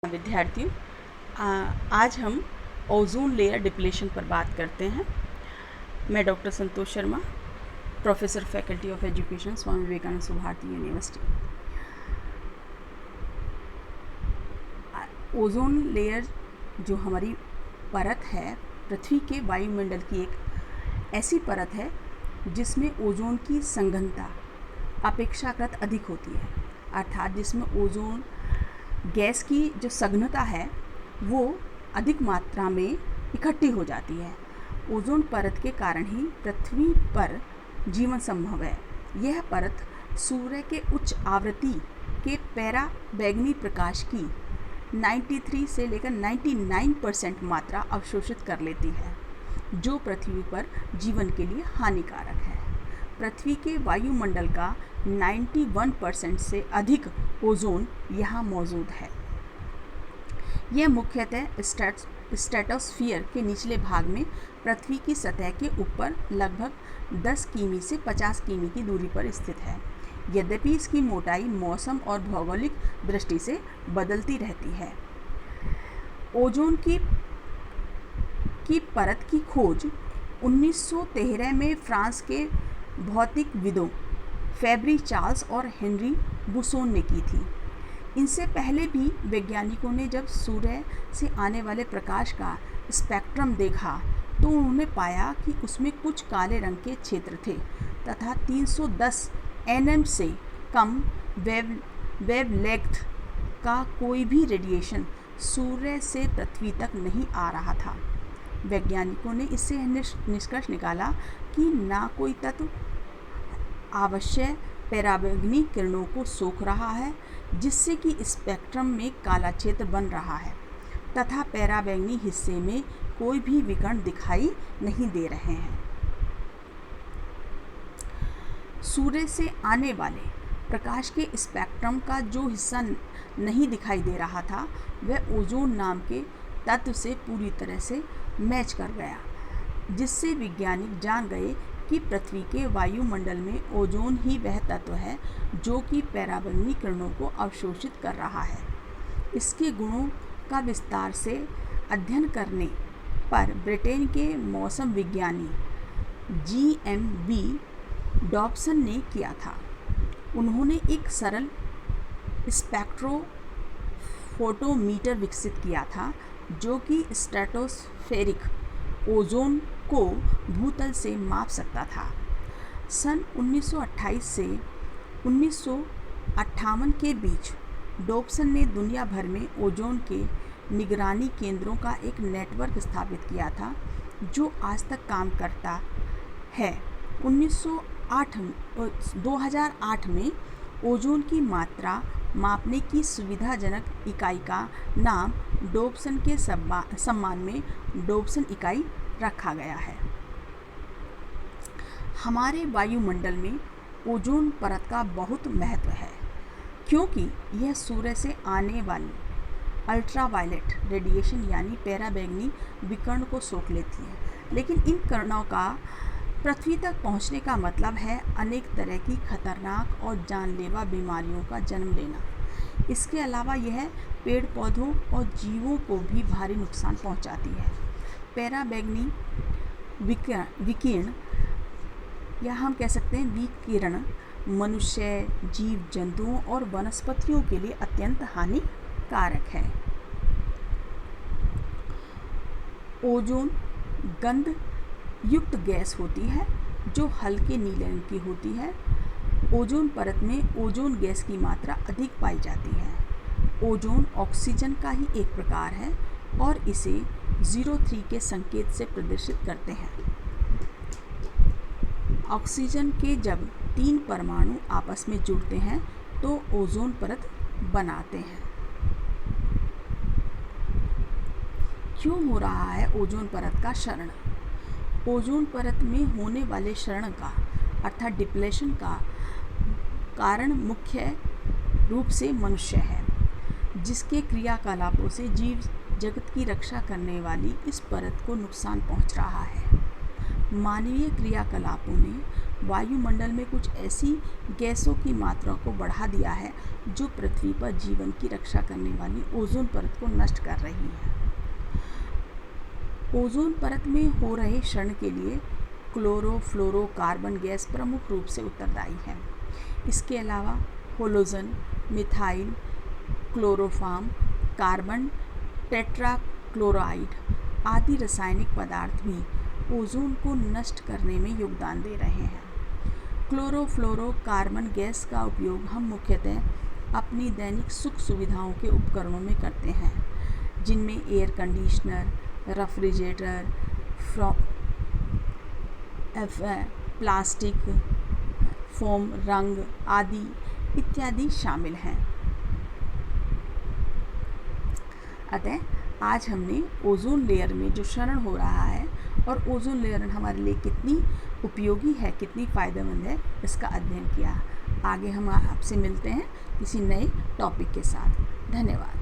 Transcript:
विद्यार्थियों, आज हम ओजोन लेयर डिप्लेशन पर बात करते हैं। मैं doctor Santosh Sharma, professor faculty of education, Swami Vivekananda Subharti university. Ozone layer जो हमारी परत है, पृथ्वी के वायुमंडल की एक ऐसी परत है जिसमें ओजोन की संघनता अपेक्षाकृत अधिक होती है, अर्थात जिसमें ओजोन गैस की जो सघनता है वो अधिक मात्रा में इकट्ठी हो जाती है। ओजोन परत के कारण ही पृथ्वी पर जीवन संभव है। यह परत सूर्य के उच्च आवृत्ति के पराबैंगनी प्रकाश की 93 से लेकर 99% मात्रा अवशोषित कर लेती है, जो पृथ्वी पर जीवन के लिए हानिकारक है। पृथ्वी के वायुमंडल का 91% से अधिक ओजोन यहाँ मौजूद है। यह मुख्यतः स्ट्रेटोस्फीयर के निचले भाग में पृथ्वी की सतह के ऊपर लगभग 10 किमी से 50 किमी की दूरी पर स्थित है। यद्यपि इसकी मोटाई मौसम और भौगोलिक दृष्टि से बदलती रहती है। ओजोन की परत की खोज 1913 में फ्रांस के भौतिकविदों फेब्री चार्ल्स और हेनरी बुसोन ने की थी। इनसे पहले भी वैज्ञानिकों ने जब सूर्य से आने वाले प्रकाश का स्पेक्ट्रम देखा तो उन्होंने पाया कि उसमें कुछ काले रंग के क्षेत्र थे तथा 310 nm से कम वेवलेंथ का कोई भी रेडिएशन सूर्य से पृथ्वी तक नहीं आ रहा था। वैज्ञानिकों ने इससे निष्कर्ष निकाला कि ना कोई तत्व आवश्यक पराबैंगनी किरणों को सोख रहा है, जिससे कि स्पेक्ट्रम में काला क्षेत्र बन रहा है, तथा पराबैंगनी हिस्से में कोई भी विकिरण दिखाई नहीं दे रहे हैं। सूर्य से आने वाले प्रकाश के स्पेक्ट्रम का जो हिस्सा नहीं दिखाई दे रहा था वह ओजोन नाम के तत्व से पूरी तरह से मैच कर गया, जिससे वैज्ञानिक जान गए कि पृथ्वी के वायुमंडल में ओजोन ही वह तत्व है जो कि पराबैंगनी किरणों को अवशोषित कर रहा है। इसके गुणों का विस्तार से अध्ययन करने पर ब्रिटेन के मौसम विज्ञानी GMB डॉब्सन ने किया था। उन्होंने एक सरल स्पेक्ट्रोफोटोमीटर विकसित किया था जो कि स्ट्रेटोस्फेरिक ओजोन को भूतल से माप सकता था। सन 1928 से 1958 के बीच डॉब्सन ने दुनिया भर में ओजोन के निगरानी केंद्रों का एक नेटवर्क स्थापित किया था जो आज तक काम करता है। 2008 में ओजोन की मात्रा मापने की सुविधाजनक इकाई का नाम डॉब्सन के सम्मान में डॉब्सन इकाई रखा गया है। हमारे वायुमंडल में ओजोन परत का बहुत महत्व है, क्योंकि यह सूर्य से आने वाली अल्ट्रावायलेट रेडिएशन यानी पराबैंगनी विकिरण को सोख लेती है। लेकिन इन किरणों का पृथ्वी तक पहुंचने का मतलब है अनेक तरह की खतरनाक और जानलेवा बीमारियों का जन्म लेना। इसके अलावा यह पेड़ पौधों और जीवों को भी भारी नुकसान पहुंचाती है। पराबैंगनी विकिरण या हम कह सकते हैं विकिरण मनुष्य, जीव जंतुओं और वनस्पतियों के लिए अत्यंत हानिकारक है। ओजोन गंध युक्त गैस होती है जो हल्के नीले रंग की होती है। ओजोन परत में ओजोन गैस की मात्रा अधिक पाई जाती है। ओजोन ऑक्सीजन का ही एक प्रकार है और इसे 03 के संकेत से प्रदर्शित करते हैं। ऑक्सीजन के जब 3 परमाणु आपस में जुड़ते हैं तो ओजोन परत बनाते हैं। क्यों हो रहा है ओजोन परत का क्षरण? ओजोन परत में होने वाले क्षरण का अर्थात डिप्लेशन का कारण मुख्य रूप से मनुष्य है, जिसके क्रियाकलापों से जीव जगत की रक्षा करने वाली इस परत को नुकसान पहुंच रहा है। मानवीय क्रियाकलापों ने वायुमंडल में कुछ ऐसी गैसों की मात्रा को बढ़ा दिया है जो पृथ्वी पर जीवन की रक्षा करने वाली ओजोन परत को नष्ट कर रही है। ओजोन परत में हो रहे क्षरण के लिए क्लोरोफ्लोरोकार्बन गैस प्रमुख रूप से उत्तरदायी है। इसके अलावा होलोजन, मिथाइल क्लोरोफॉर्म, कार्बन टेट्राक्लोराइड आदि रासायनिक पदार्थ भी ओजोन को नष्ट करने में योगदान दे रहे हैं। क्लोरोफ्लोरोकार्बन गैस का उपयोग हम मुख्यतः अपनी दैनिक सुख सुविधाओं के उपकरणों में करते हैं, जिनमें air conditioner, refrigerator, plastic, foam, रंग आदि इत्यादि शामिल हैं। अतः आज हमने ओजोन लेयर में जो क्षरण हो रहा है और ओजोन लेयर हमारे लिए कितनी उपयोगी है, कितनी फ़ायदेमंद है, इसका अध्ययन किया। आगे हम आपसे मिलते हैं किसी नए टॉपिक के साथ। धन्यवाद।